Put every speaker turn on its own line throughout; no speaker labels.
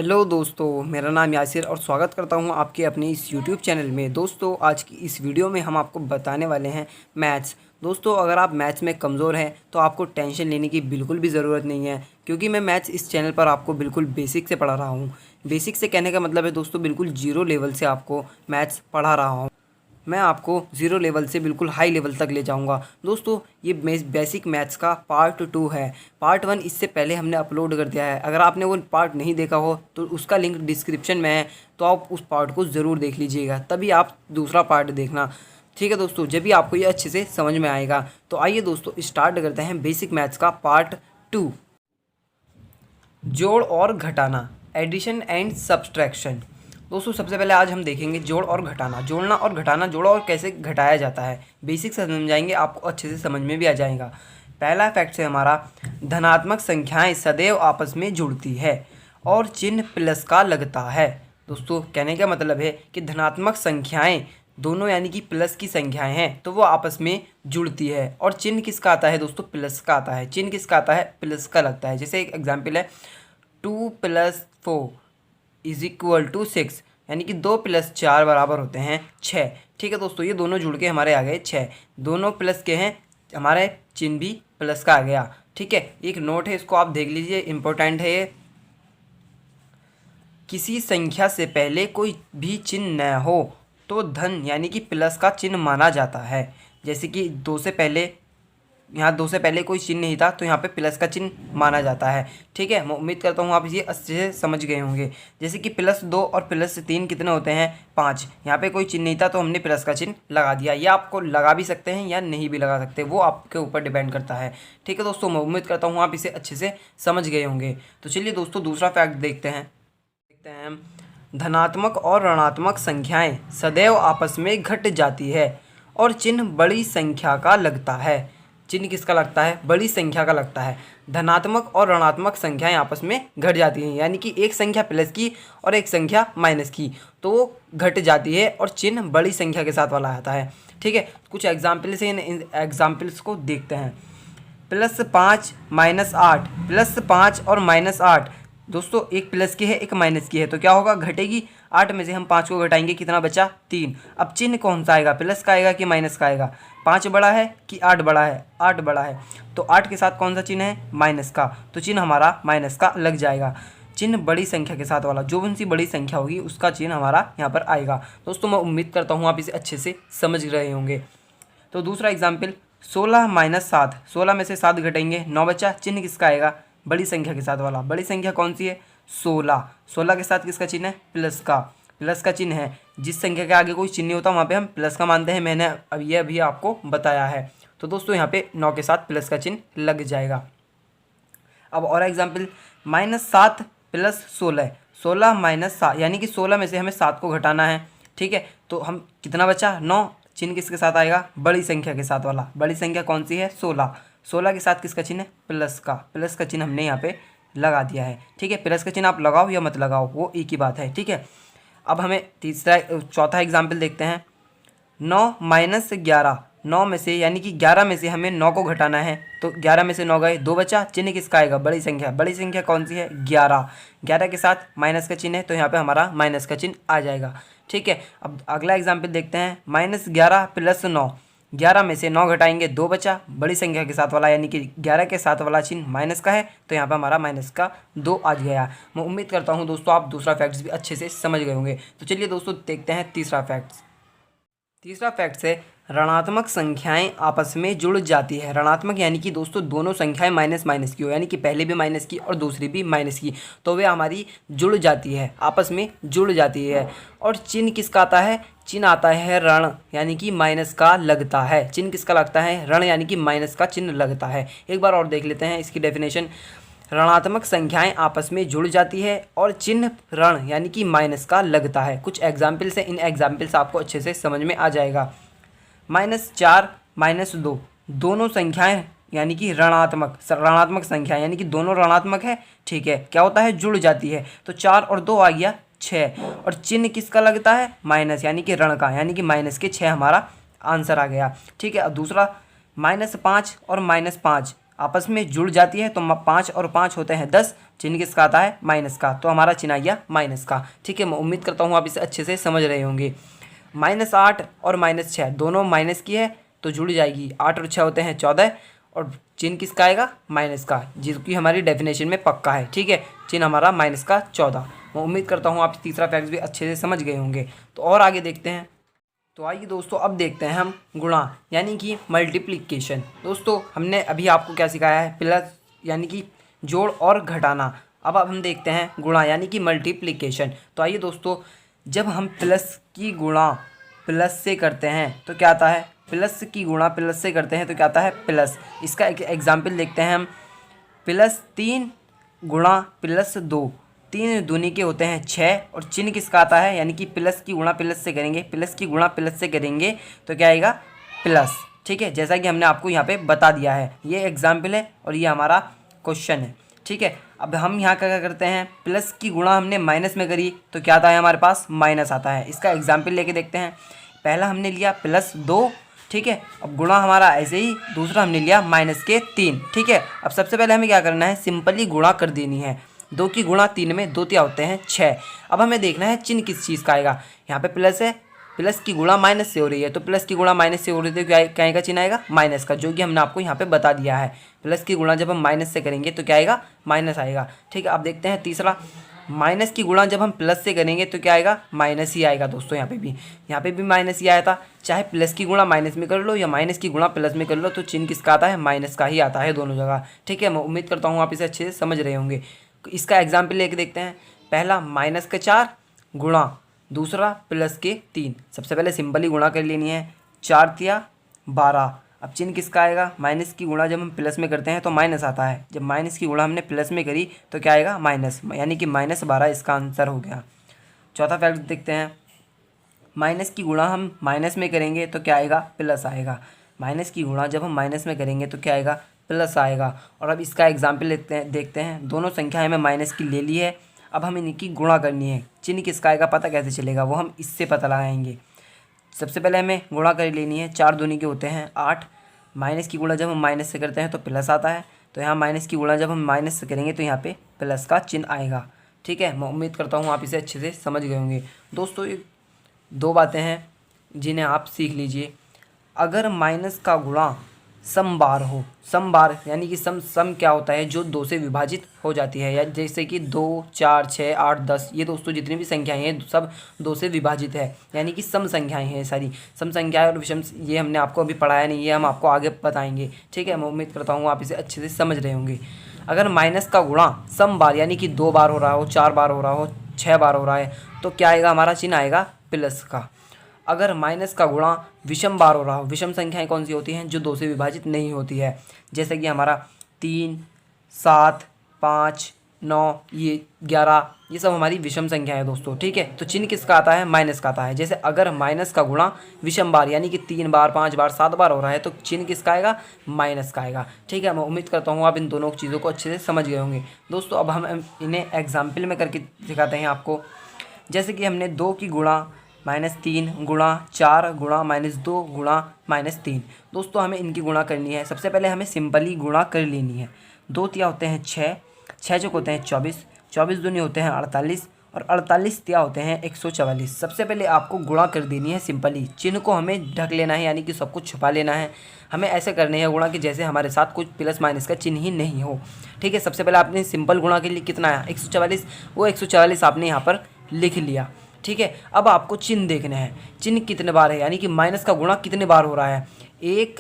Hello दोस्तों, मेरा नाम यासिर और स्वागत करता हूं आपके अपने इस यूट्यूब चैनल में। दोस्तों, आज की इस वीडियो में हम आपको बताने वाले हैं मैथ्स। दोस्तों, अगर आप मैथ्स में कमज़ोर हैं तो आपको टेंशन लेने की बिल्कुल भी ज़रूरत नहीं है, क्योंकि मैं मैथ्स इस चैनल पर आपको बिल्कुल बेसिक से पढ़ा रहा हूँ। बेसिक से कहने का मतलब है दोस्तों, बिल्कुल जीरो लेवल से आपको मैथ्स पढ़ा रहा हूँ। मैं आपको ज़ीरो लेवल से बिल्कुल हाई लेवल तक ले जाऊंगा। दोस्तों, ये बेसिक मैथ्स का पार्ट 2 है। पार्ट 1 इससे पहले हमने अपलोड कर दिया है। अगर आपने वो पार्ट नहीं देखा हो तो उसका लिंक डिस्क्रिप्शन में है, तो आप उस पार्ट को ज़रूर देख लीजिएगा, तभी आप दूसरा पार्ट देखना। ठीक है दोस्तों, जब भी आपको ये अच्छे से समझ में आएगा। तो आइए दोस्तों, स्टार्ट करते हैं बेसिक मैथ्स का पार्ट 2। जोड़ और घटाना, एडिशन एंड सब्सट्रैक्शन। दोस्तों, सबसे पहले आज हम देखेंगे जोड़ और घटाना। जोड़ना और घटाना, जोड़ा और कैसे घटाया जाता है, बेसिक से समझाएंगे, आपको अच्छे से समझ में भी आ जाएगा। पहला फैक्ट है हमारा, धनात्मक संख्याएं सदैव आपस में जुड़ती है और चिन्ह प्लस का लगता है। दोस्तों, कहने का मतलब है कि धनात्मक संख्याएं दोनों यानी कि प्लस की संख्याएं हैं तो वो आपस में जुड़ती है, और चिन्ह किसका आता है दोस्तों? प्लस का आता है। चिन्ह किसका आता है? प्लस का लगता है। जैसे एक एग्जाम्पल है, 2 + 4 = 6, यानी कि 2 + 4 बराबर होते हैं 6। ठीक है दोस्तों, ये दोनों जुड़ के हमारे आ गए 6। दोनों प्लस के हैं, हमारे चिन्ह भी प्लस का आ गया। ठीक है, एक नोट है, इसको आप देख लीजिए, इंपॉर्टेंट है ये। किसी संख्या से पहले कोई भी चिन्ह न हो तो धन यानी कि प्लस का चिन्ह माना जाता है। जैसे कि 2 से पहले, यहाँ 2 से पहले कोई चिन्ह नहीं था तो यहाँ पे प्लस का चिन्ह माना जाता है। ठीक है, मैं उम्मीद करता हूँ आप ये अच्छे से समझ गए होंगे। जैसे कि +2 और +3 कितने होते हैं? 5। यहाँ पे कोई चिन्ह नहीं था तो हमने प्लस का चिन्ह लगा दिया। ये आपको लगा भी सकते हैं या नहीं भी लगा सकते, वो आपके ऊपर डिपेंड करता है। ठीक है दोस्तों, मैं उम्मीद करता हूँ आप इसे अच्छे से समझ गए होंगे। तो चलिए दोस्तों, दूसरा फैक्ट देखते हैं। धनात्मक और ऋणात्मक संख्याएं सदैव आपस में घट जाती है और चिन्ह बड़ी संख्या का लगता है। चिन्ह किसका लगता है? बड़ी संख्या का लगता है। धनात्मक और ऋणात्मक संख्याएं आपस में घट जाती हैं, यानी कि एक संख्या प्लस की और एक संख्या माइनस की, तो वो घट जाती है और चिन्ह बड़ी संख्या के साथ वाला आता है। ठीक है, कुछ एग्जाम्पल से इन एग्जाम्पल्स को देखते हैं। +5 - 8, +5 और -8। दोस्तों, एक प्लस की है एक माइनस की है, तो क्या होगा? घटेगी। 8 में से हम 5 को घटाएंगे, कितना बचा? 3। अब चिन्ह कौन सा आएगा? प्लस का आएगा कि माइनस का आएगा? 5 बड़ा है कि 8 बड़ा है? 8 बड़ा है, तो 8 के साथ कौन सा चिन्ह है? माइनस का, तो चिन्ह हमारा माइनस का लग जाएगा। चिन्ह बड़ी संख्या के साथ वाला, जो उनसी बड़ी संख्या होगी उसका चिन्ह हमारा यहाँ पर आएगा। दोस्तों, मैं उम्मीद करता हूँ आप इसे अच्छे से समझ रहे होंगे। तो दूसरा एग्जाम्पल, 16 - 7। 16 में से 7 घटेंगे, 9 बचा। चिन्ह किसका आएगा? बड़ी संख्या के साथ वाला। बड़ी संख्या कौन सी है? 16। 16 के साथ किसका चिन्ह है? प्लस का। प्लस का चिन्ह है, जिस संख्या के आगे कोई चिन्ह नहीं होता वहाँ पे हम प्लस का मानते हैं। मैंने अभी आपको बताया है। तो दोस्तों, यहाँ पे 9 के साथ प्लस का चिन्ह लग जाएगा। अब और एग्जाम्पल, -7 + 16। 16 - 7, यानी कि 16 में से हमें 7 को घटाना है। ठीक है, तो हम कितना बचा? 9। चिन्ह किसके साथ आएगा? बड़ी संख्या के साथ वाला। बड़ी संख्या कौन सी है? 16। 16 के साथ किसका चिन्ह है? प्लस का। प्लस का चिन्ह हमने यहाँ पे लगा दिया है। ठीक है, प्लस का चिन्ह आप लगाओ या मत लगाओ, वो एक ही बात है। ठीक है, अब हमें चौथा एग्जाम्पल देखते हैं। 9 - 11। 9 में से, यानी कि 11 में से हमें 9 को घटाना है, तो 11 में से 9 गए, 2 बचा। चिन्ह किसका आएगा? बड़ी संख्या। बड़ी संख्या कौन सी है? 11। 11 के साथ माइनस का चिन्ह है, तो यहाँ पे हमारा माइनस का चिन्ह आ जाएगा। ठीक है, अब अगला एग्जाम्पल देखते हैं। -11 + 9। 11 में से 9 घटाएंगे, 2 बचा। बड़ी संख्या के साथ वाला, यानी कि 11 के साथ वाला चिन्ह माइनस का है, तो यहाँ पर हमारा माइनस का 2 आ गया। मैं उम्मीद करता हूँ दोस्तों आप दूसरा फैक्ट्स भी अच्छे से समझ गए होंगे। तो चलिए दोस्तों, देखते हैं तीसरा फैक्ट्स। तीसरा फैक्ट है, ऋणात्मक संख्याएं आपस में जुड़ जाती है। ऋणात्मक यानी कि दोस्तों दोनों संख्याएं माइनस माइनस की हो, यानी कि पहले भी माइनस की और दूसरी भी माइनस की, तो वे हमारी जुड़ जाती है, आपस में जुड़ जाती है। और चिन्ह किसका आता है? चिन्ह आता है ऋण, यानी कि माइनस का लगता है। चिन्ह किसका लगता है? ऋण, यानी कि माइनस का चिन्ह लगता है। एक बार और देख लेते हैं इसकी डेफिनेशन। ऋणात्मक संख्याएं आपस में जुड़ जाती है और चिन्ह ऋण यानी कि माइनस का लगता है। कुछ एग्जाम्पल्स हैं, इन एग्जाम्पल्स आपको अच्छे से समझ में आ जाएगा। -4 - 2, दोनों संख्याएं यानी कि ऋणात्मक संख्या, यानी कि दोनों ऋणात्मक है। ठीक है, क्या होता है? जुड़ जाती है, तो 4 और 2 आ गया 6, और चिन्ह किसका लगता है? माइनस, यानी कि ऋण का, यानी कि माइनस के 6 हमारा आंसर आ गया। ठीक है, अब दूसरा, -5 और -5। आपस में जुड़ जाती है तो 5 और 5 होते हैं 10, चिन्ह किसका आता है माइनस का, तो हमारा चिन्ह आ गया माइनस का। ठीक है, मैं उम्मीद करता हूँ आप इसे अच्छे से समझ रहे होंगे। -8 और -6 दोनों माइनस की है तो जुड़ जाएगी, 8 और 6 होते हैं 14 और चिन्ह किसका आएगा माइनस का, जिसकी हमारी डेफिनेशन में पक्का है। ठीक है, चिन्ह हमारा माइनस का 14। मैं उम्मीद करता हूँ आप तीसरा फैक्ट भी अच्छे से समझ गए होंगे। तो और आगे देखते हैं। तो आइए दोस्तों अब देखते हैं हम गुणा यानी कि मल्टीप्लिकेशन। दोस्तों हमने अभी आपको क्या सिखाया है, प्लस यानी कि जोड़ और घटाना। अब हम देखते हैं गुणा यानी कि मल्टीप्लिकेशन। तो आइए दोस्तों, जब हम प्लस की गुणा प्लस से करते हैं तो क्या आता है, प्लस की गुणा प्लस से करते हैं तो क्या आता है प्लस। इसका एक एग्जाम्पल देखते हैं हम। +3 गुणा +2, 3 दूनी के होते हैं 6 और चिन्ह किसका आता है, यानी कि प्लस की गुणा प्लस से करेंगे, प्लस की गुणा प्लस से करेंगे तो क्या आएगा प्लस। ठीक है, जैसा कि हमने आपको यहाँ पे बता दिया है। ये एग्जाम्पल है और ये हमारा क्वेश्चन है। ठीक है, अब हम यहाँ क्या करते हैं, प्लस की गुणा हमने माइनस में करी तो क्या आता है हमारे पास माइनस आता है। इसका एग्जाम्पल लेके देखते हैं। पहला हमने लिया +2, ठीक है, अब गुणा हमारा ऐसे ही, दूसरा हमने लिया -3। ठीक है, अब सबसे पहले हमें क्या करना है, सिंपली गुणा कर देनी है। 2 की गुणा 3 में 2 तिया होते हैं 6। अब हमें देखना है चिन्ह किस चीज़ का आएगा। यहाँ पे प्लस है, प्लस की गुणा माइनस से हो रही है तो प्लस की गुणा माइनस से हो रही है तो क्या आएगा चिन्ह आएगा माइनस का, जो कि हमने आपको यहाँ पे बता दिया है। प्लस की गुणा जब हम माइनस से करेंगे तो क्या आएगा माइनस आएगा। ठीक है, अब देखते हैं तीसरा, माइनस की गुणा जब हम प्लस से करेंगे तो क्या आएगा माइनस ही आएगा। दोस्तों यहाँ पे भी माइनस ही आया था। चाहे प्लस की गुणा माइनस में कर लो या माइनस की गुणा प्लस में कर लो तो चिन्ह किसका आता है माइनस का ही आता है दोनों जगह। ठीक है, मैं उम्मीद करता हूँ आप इसे अच्छे से समझ रहे होंगे। इसका एग्जाम्पल लेके देखते हैं। पहला -4 गुणा, दूसरा +3। सबसे पहले सिंपली गुणा कर लेनी है, 4 तिया 12। अब चिन्ह किसका आएगा, माइनस की गुणा जब हम प्लस में करते हैं तो माइनस आता है, जब माइनस की गुणा हमने प्लस में करी तो क्या आएगा माइनस, यानी कि -12 इसका आंसर हो गया। चौथा फैक्ट देखते हैं। माइनस की गुणा हम माइनस में करेंगे तो क्या आएगा प्लस आएगा। माइनस की गुणा जब हम माइनस में करेंगे तो क्या आएगा प्लस आएगा। और अब इसका एग्जाम्पल देखते हैं। दोनों संख्याएं हमें माइनस की ले ली है, अब हम इनकी गुणा करनी है। चिन्ह किसका आएगा पता कैसे चलेगा, वो हम इससे पता लगाएंगे। सबसे पहले हमें गुणा कर लेनी है, 4 दूनी के होते हैं 8। माइनस की गुणा जब हम माइनस से करते हैं तो प्लस आता है, तो यहाँ माइनस की गुणा जब हम माइनस से करेंगे तो यहाँ पे प्लस का चिन्ह आएगा। ठीक है, मैं उम्मीद करता हूँ आप इसे अच्छे से समझ गए होंगे। दोस्तों ये 2 बातें हैं जिन्हें आप सीख लीजिए। अगर माइनस का गुणा सम बार हो, सम बार यानी कि सम क्या होता है, जो 2 से विभाजित हो जाती है, या जैसे कि 2, 4, 6, 8, 10, ये दोस्तों जितनी भी संख्याएं हैं सब 2 से विभाजित है, यानी कि सम संख्याएं हैं सारी। सम संख्याएं और विषम ये हमने आपको अभी पढ़ाया नहीं, ये हम आपको आगे बताएंगे। ठीक है, मैं उम्मीद करता हूँ आप इसे अच्छे से समझ रहे होंगे। अगर माइनस का गुणा सम बार यानी कि 2 बार हो रहा हो, 4 बार हो रहा हो, 6 बार हो रहा है तो क्या आएगा, हमारा चिन्ह आएगा प्लस का। अगर माइनस का गुणा विषम बार हो रहा हो, विषम संख्याएं कौन सी होती हैं, जो 2 से विभाजित नहीं होती है, जैसे कि हमारा 3, 7, 5, 9, ये 11, ये सब हमारी विषम संख्या है दोस्तों। ठीक है, तो चिन्ह किसका आता है माइनस का आता है। जैसे अगर माइनस का गुणा विषम बार यानी कि 3 बार, 5 बार, 7 बार हो रहा है तो चिन्ह किसका आएगा माइनस का आएगा। ठीक है, मैं उम्मीद करता हूँ आप इन दोनों चीज़ों को अच्छे से समझ गए होंगे। दोस्तों अब हम इन्हें एग्जाम्पल में करके दिखाते हैं आपको। जैसे कि हमने 2 की गुणा -3 गुणा 4 गुणा -2 गुणा -3। दोस्तों हमें इनकी गुणा करनी है। सबसे पहले हमें सिंपली गुणा कर लेनी है। 2 तिया होते हैं 6, 6 चौक होते हैं 24, 24 दूनी होते हैं 48 और 48 तिया होते हैं 144। सबसे पहले आपको गुणा कर देनी है सिंपली, चिन्ह को हमें ढक लेना है, यानी कि सब कुछ छुपा लेना है। हमें ऐसे करने हैं गुणा कि जैसे हमारे साथ कुछ प्लस माइनस का चिन्ह ही नहीं हो। ठीक है, सबसे पहले आपने सिंपल गुणा के लिए कितना है 144, वो 144 आपने यहाँ पर लिख लिया। ठीक है, अब आपको चिन्ह देखने हैं, चिन्ह कितने बार है, यानी कि माइनस का गुणा कितने बार हो रहा है, 1,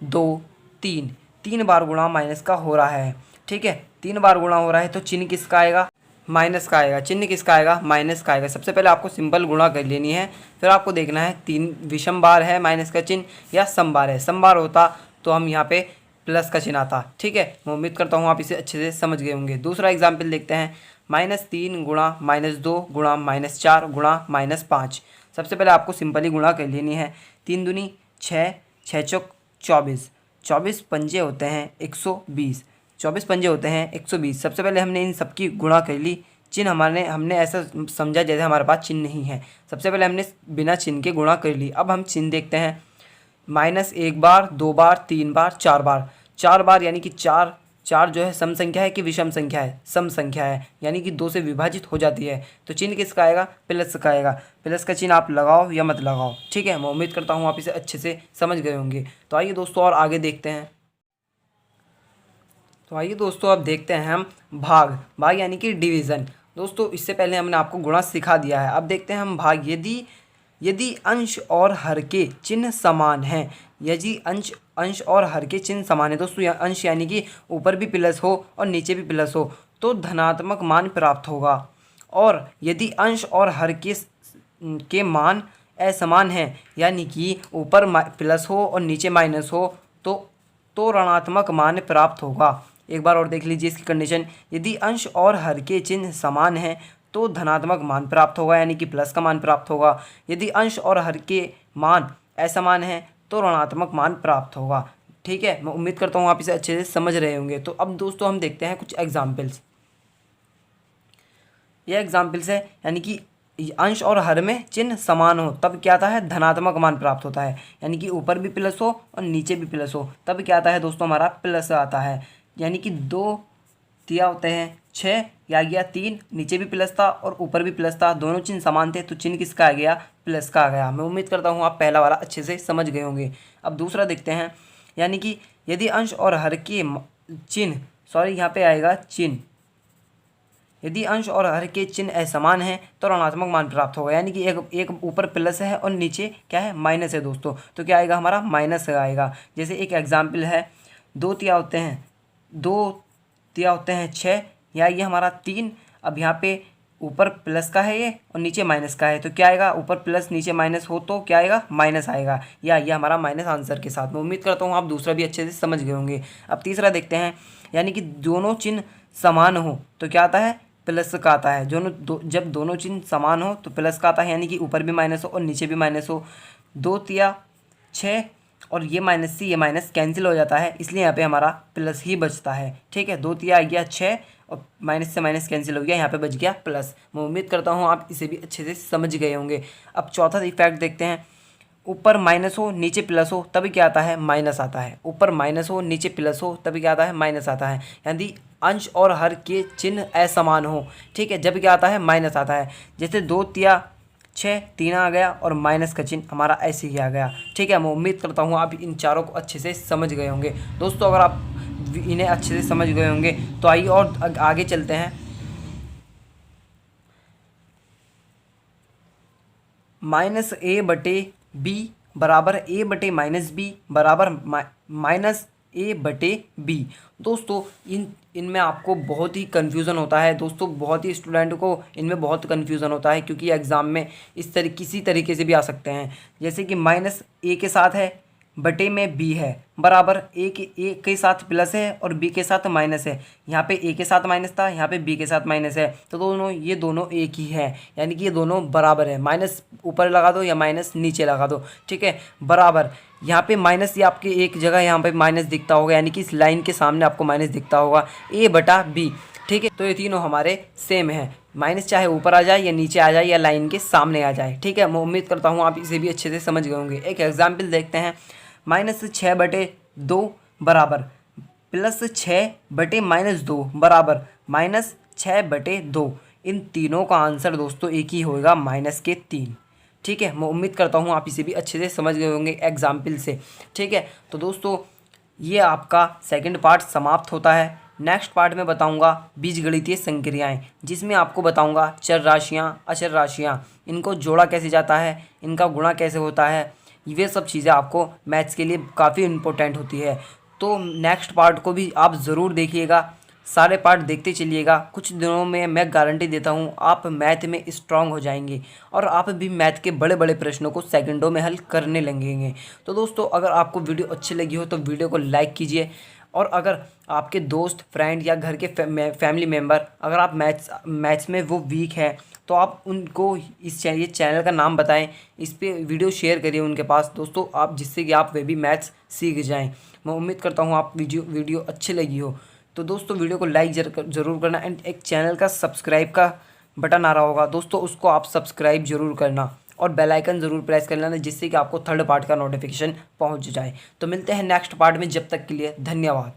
2, 3, 3 बार गुणा माइनस का हो रहा है। ठीक है, 3 बार गुणा हो रहा है तो चिन्ह किसका आएगा माइनस का आएगा। चिन्ह किसका आएगा माइनस का आएगा। सबसे पहले आपको सिंपल गुणा कर लेनी है, फिर आपको देखना है 3 विषम बार है माइनस का चिन्ह या सम बार है। सम बार होता तो हम यहाँ पे प्लस का चिन्ह आता। ठीक है, मैं उम्मीद करता हूँ आप इसे अच्छे से समझ गए होंगे। दूसरा एग्जाम्पल देखते हैं। -3 गुणा -2 गुणा -4 गुणा -5। सबसे पहले आपको सिंपली गुणा कर लेनी है। 3 दूनी 6, 6 चौक 24, 24 पंजे होते हैं 120, 24 पंजे होते हैं 120। सबसे पहले हमने इन सबकी गुणा कर ली। चिन्ह हमने ऐसा समझा जैसे हमारे पास चिन्ह नहीं है। सबसे पहले हमने बिना चिन्ह के गुणा कर ली। अब हम चिन्ह देखते हैं। -1 बार, 2 बार, 3 बार, 4 बार। 4 बार, यानी कि चार चार जो है सम संख्या है कि विषम संख्या है? सम संख्या है, यानी कि 2 से विभाजित हो जाती है। तो चिन्ह किसका आएगा? प्लस का आएगा। प्लस का चिन्ह आप लगाओ या मत लगाओ, ठीक है। मैं उम्मीद करता हूँ आप इसे अच्छे से समझ गए होंगे। तो आइए दोस्तों और आगे देखते हैं। तो आइए दोस्तों अब देखते हैं हम भाग। भाग यानी कि डिवीज़न। दोस्तों इससे पहले हमने आपको गुणा सिखा दिया है। अब देखते हैं हम भाग। यदि यदि अंश और हर के चिन्ह समान हैं, यदि अंश अंश और हर के चिन्ह समान है दोस्तों, अंश यानी कि ऊपर भी प्लस हो और नीचे भी प्लस हो तो धनात्मक मान प्राप्त होगा। और यदि अंश और हर के मान असमान हैं, यानी कि ऊपर प्लस हो और नीचे माइनस हो तो ऋणात्मक मान प्राप्त होगा। एक बार और देख लीजिए इसकी कंडीशन। यदि अंश और हर के चिन्ह समान हैं तो धनात्मक मान प्राप्त होगा, यानी कि प्लस का मान प्राप्त होगा। यदि अंश और हर के मान असमान हैं तो ऋणात्मक मान प्राप्त होगा, ठीक है। मैं उम्मीद करता हूँ आप इसे अच्छे से समझ रहे होंगे। तो अब दोस्तों हम देखते हैं कुछ एग्जाम्पल्स। ये एग्जाम्पल्स है, यानी कि अंश और हर में चिन्ह समान हो तब क्या आता है? धनात्मक मान प्राप्त होता है, यानी कि ऊपर भी प्लस हो और नीचे भी प्लस हो तब क्या आता है दोस्तों? हमारा प्लस आता है। यानी कि 2 तिया होते हैं 6, या गया 3, नीचे भी प्लस था और ऊपर भी प्लस था, दोनों चिन्ह समान थे तो चिन्ह किसका आ गया? प्लस का आ गया। मैं उम्मीद करता हूँ आप पहला वाला अच्छे से समझ गए होंगे। अब दूसरा देखते हैं, यानी कि यदि अंश और हर के चिन्ह, सॉरी यहाँ पे आएगा चिन्ह, यदि अंश और हर के चिन्ह असमान हैं तो ऋणात्मक मान प्राप्त होगा, यानी कि एक ऊपर प्लस है और नीचे क्या है? माइनस है दोस्तों। तो क्या आएगा? हमारा माइनस आएगा। जैसे एक एग्जाम्पल है, 2 तिया होते हैं 6, या ये हमारा 3। अब यहाँ पे ऊपर प्लस का है ये और नीचे माइनस का है तो क्या आएगा? ऊपर प्लस नीचे माइनस हो तो क्या आएगा? माइनस आएगा, या ये हमारा माइनस आंसर के साथ। मैं उम्मीद करता हूँ आप दूसरा भी अच्छे से समझ गए होंगे। अब तीसरा देखते हैं, यानी कि दोनों चिन्ह समान हो तो क्या आता है? प्लस का आता है। जब दोनों चिन्ह समान हो तो प्लस का आता है, यानी कि ऊपर भी माइनस हो और नीचे भी माइनस हो। 2 तिया 6 और ये माइनस से ये माइनस कैंसिल हो जाता है, इसलिए यहाँ पे हमारा प्लस ही बचता है, ठीक है। 2 तिया आ गया 6 और माइनस से माइनस कैंसिल हो गया, यहाँ पे बच गया प्लस। मैं उम्मीद करता हूँ आप इसे भी अच्छे से समझ गए होंगे। अब चौथा इफेक्ट देखते हैं। ऊपर माइनस हो नीचे प्लस हो तभी क्या आता है? माइनस आता है। ऊपर माइनस हो नीचे प्लस हो तभी क्या आता है? माइनस आता है। यदि अंश और हर के चिन्ह असमान हो, ठीक है, जब क्या आता है? माइनस आता है। जैसे 2 तिया 6, 3 आ गया और माइनस का चिन्ह हमारा ऐसे ही आ गया, ठीक है। मैं उम्मीद करता हूँ आप इन चारों को अच्छे से समझ गए होंगे। दोस्तों अगर आप इन्हें अच्छे से समझ गए होंगे तो आइए और आगे चलते हैं। -a/b बराबर a/-b बराबर -a/b। दोस्तों इनमें आपको बहुत ही कन्फ्यूज़न होता है दोस्तों, बहुत ही स्टूडेंट को इनमें बहुत कन्फ्यूज़न होता है, क्योंकि एग्ज़ाम में किसी तरीके से भी आ सकते हैं। जैसे कि -a के साथ है, बटे में b है, बराबर ए के साथ प्लस है और b के साथ माइनस है। यहाँ पे a के साथ माइनस था, यहाँ पे b के साथ माइनस है, तो ये दोनों एक ही है, यानी कि ये दोनों बराबर है। माइनस ऊपर लगा दो या माइनस नीचे लगा दो, ठीक है, बराबर। यहाँ पे माइनस, ये आपके एक जगह यहाँ पे माइनस दिखता होगा, यानी कि इस लाइन के सामने आपको माइनस दिखता होगा, a/b, ठीक है। तो ये तीनों हमारे सेम है। माइनस चाहे ऊपर आ जाए या नीचे आ जाए या लाइन के सामने आ जाए, ठीक है। मैं उम्मीद करता हूँ आप इसे भी अच्छे से समझ गए होंगे। एक एग्जाम्पल देखते हैं। -6/2 बराबर +6/-2 बराबर -6/2। इन तीनों का आंसर दोस्तों एक ही होगा, -3, ठीक है। मैं उम्मीद करता हूँ आप इसे भी अच्छे से समझ गए होंगे एग्जाम्पल से, ठीक है। तो दोस्तों ये आपका सेकंड पार्ट समाप्त होता है। नेक्स्ट पार्ट में बताऊंगा बीजगणितीय संक्रियाएं, जिसमें आपको बताऊंगा चर राशियां, अचर राशियां, इनको जोड़ा कैसे जाता है, इनका गुणा कैसे होता है, ये सब चीज़ें आपको मैथ्स के लिए काफ़ी इम्पोर्टेंट होती है। तो नेक्स्ट पार्ट को भी आप ज़रूर देखिएगा, सारे पार्ट देखते चलिएगा। कुछ दिनों में मैं गारंटी देता हूँ आप मैथ में स्ट्रांग हो जाएंगे और आप भी मैथ के बड़े बड़े प्रश्नों को सेकंडों में हल करने लगेंगे। तो दोस्तों अगर आपको वीडियो अच्छी लगी हो तो वीडियो को लाइक कीजिए, और अगर आपके दोस्त, फ्रेंड या घर के फैमिली मेम्बर अगर आप मैथ्स में वो वीक है तो आप उनको ये चैनल का नाम बताएं, इस पे वीडियो शेयर करिए उनके पास दोस्तों, आप जिससे कि आप वे भी मैथ्स सीख जाएं। मैं उम्मीद करता हूँ आप वीडियो अच्छी लगी हो। तो दोस्तों वीडियो को लाइक ज़रूर करना, एंड एक चैनल का सब्सक्राइब का बटन आ रहा होगा दोस्तों, उसको आप सब्सक्राइब जरूर करना। और बेल आइकन ज़रूर प्रेस कर लेना, जिससे कि आपको थर्ड पार्ट का नोटिफिकेशन पहुंच जाए। तो मिलते हैं नेक्स्ट पार्ट में, जब तक के लिए धन्यवाद।